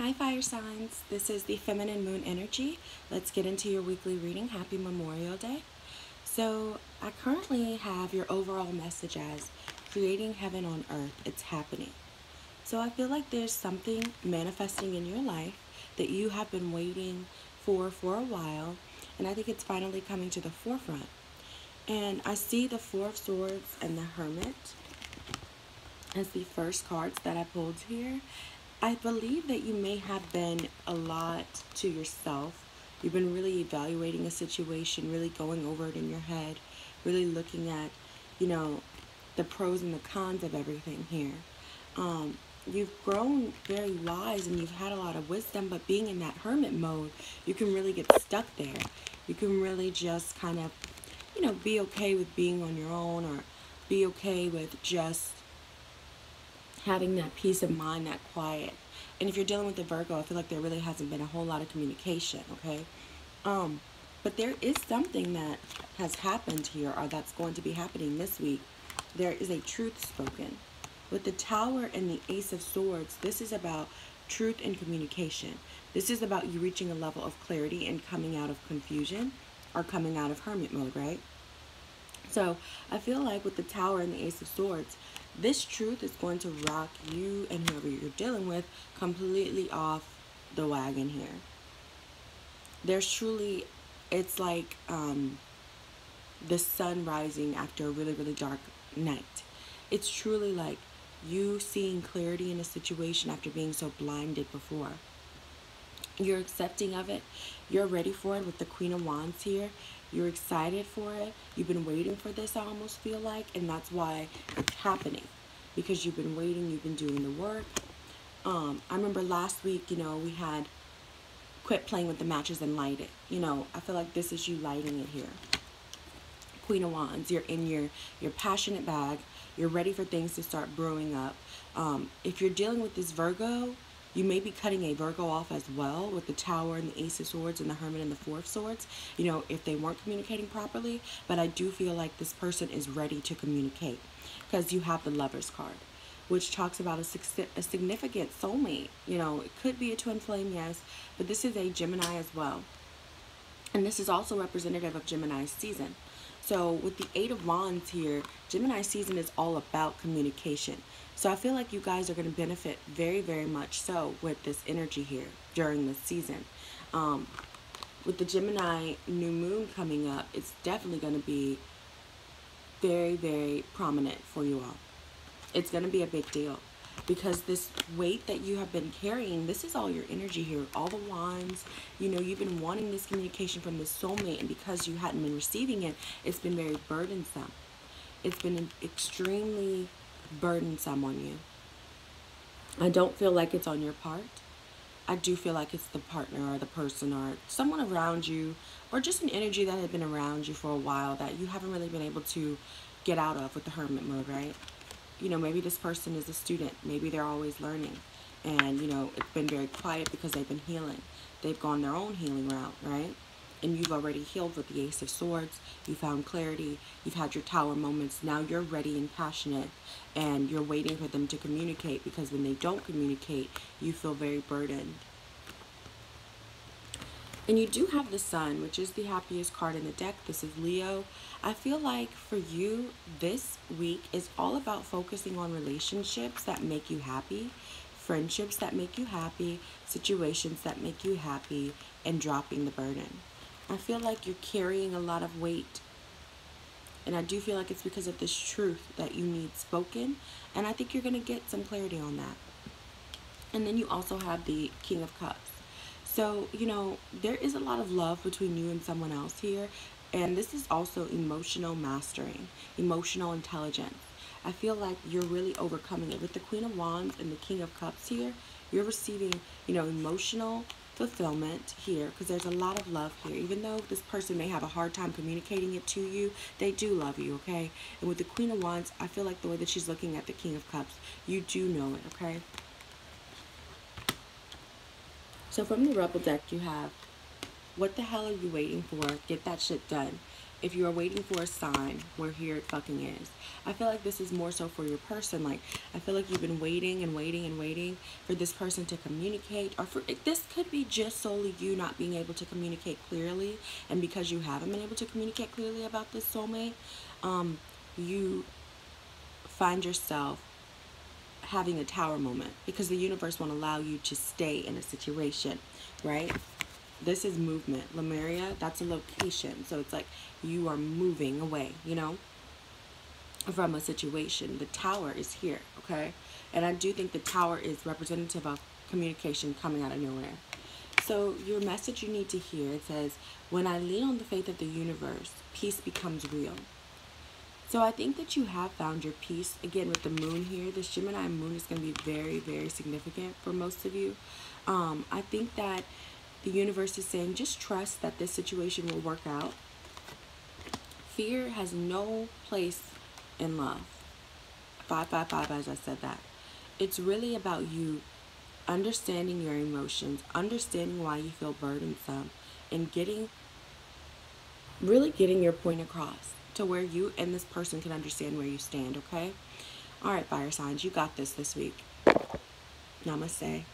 Hi, fire signs. This is the feminine moon energy. Let's get into your weekly reading. Happy Memorial Day. So, I currently have your overall message as creating heaven on earth. It's happening. So, I feel like there's something manifesting in your life that you have been waiting for a while, and I think it's finally coming to the forefront. And I see the Four of Swords and the Hermit as the first cards that I pulled here. I believe that you may have been a lot to yourself. You've been really evaluating a situation, really going over it in your head, really looking at, the pros and the cons of everything here. You've grown very wise and you've had a lot of wisdom, but being in that hermit mode, you can really get stuck there. You can really just kind of, be okay with being on your own, or be okay with just having that peace of mind, that quiet. And if you're dealing with the Virgo, I feel like there really hasn't been a whole lot of communication, okay? But there is something that has happened here, or that's going to be happening this week. There is a truth spoken. With the Tower and the Ace of Swords, this is about truth and communication. This is about you reaching a level of clarity and coming out of confusion, or coming out of hermit mode, right? So I feel like with the Tower and the Ace of Swords, this truth is going to rock you and whoever you're dealing with completely off the wagon here. There's truly, it's like the sun rising after a really, really dark night. It's truly like you seeing clarity in a situation after being so blinded before. You're accepting of it. You're ready for it with the Queen of Wands here. You're excited for it. You've been waiting for this, I almost feel like, and that's why it's happening. Because you've been waiting, you've been doing the work. I remember last week, we had quit playing with the matches and light it. I feel like this is you lighting it here. Queen of Wands, you're in your passionate bag. You're ready for things to start brewing up. If you're dealing with this Virgo, you may be cutting a Virgo off as well with the Tower and the Ace of Swords and the Hermit and the Four of Swords, if they weren't communicating properly. But I do feel like this person is ready to communicate because you have the Lovers card, which talks about a significant soulmate. It could be a twin flame, yes, but this is a Gemini as well. And this is also representative of Gemini's season. So with the Eight of Wands here, Gemini season is all about communication. So I feel like you guys are going to benefit very, very much so with this energy here during this season. With the Gemini new moon coming up, it's definitely going to be very, very prominent for you all. It's going to be a big deal because this weight that you have been carrying, this is all your energy here, all the wands. You've been wanting this communication from this soulmate, and because you hadn't been receiving it, it's been very burdensome. It's been extremely burdensome on you. I don't feel like it's on your part. I do feel like it's the partner or the person or someone around you, or just an energy that had been around you for a while that you haven't really been able to get out of with the hermit mode, right? Maybe this person is a student. Maybe they're always learning. And, it's been very quiet because they've been healing. They've gone their own healing route, right? And you've already healed with the Ace of Swords. You found clarity. You've had your Tower moments. Now you're ready and passionate. And you're waiting for them to communicate, because when they don't communicate, you feel very burdened. And you do have the Sun, which is the happiest card in the deck. This is Leo. I feel like for you, this week is all about focusing on relationships that make you happy, friendships that make you happy, situations that make you happy, and dropping the burden. I feel like you're carrying a lot of weight. And I do feel like it's because of this truth that you need spoken. And I think you're going to get some clarity on that. And then you also have the King of Cups. So, there is a lot of love between you and someone else here. And this is also emotional mastering, emotional intelligence. I feel like you're really overcoming it. With the Queen of Wands and the King of Cups here, you're receiving, emotional fulfillment here, because there's a lot of love here. Even though this person may have a hard time communicating it to you, they do love you, okay? And with the Queen of Wands, I feel like the way that she's looking at the King of Cups, you do know it, okay? So from the Rebel deck, you have, what the hell are you waiting for? Get that shit done. if you are waiting for a sign, where here it fucking is. I feel like this is more so for your person. Like, I feel like you've been waiting and waiting and waiting for this person to communicate, or for this could be just solely you not being able to communicate clearly, and because you haven't been able to communicate clearly about this soulmate, you find yourself having a tower moment because the universe won't allow you to stay in a situation, right? This is movement. Lemuria, that's a location. So it's like you are moving away, you know, from a situation. The tower is here, okay? And I do think the tower is representative of communication coming out of nowhere. So your message you need to hear, it says, when I lean on the faith of the universe, peace becomes real. So I think that you have found your peace. Again, with the moon here, this Gemini moon is going to be very, very significant for most of you. I think that the universe is saying, just trust that this situation will work out. Fear has no place in love. 555, as I said that. It's really about you understanding your emotions, understanding why you feel burdensome, and really getting your point across to where you and this person can understand where you stand, okay? All right, fire signs, you got this week. Namaste.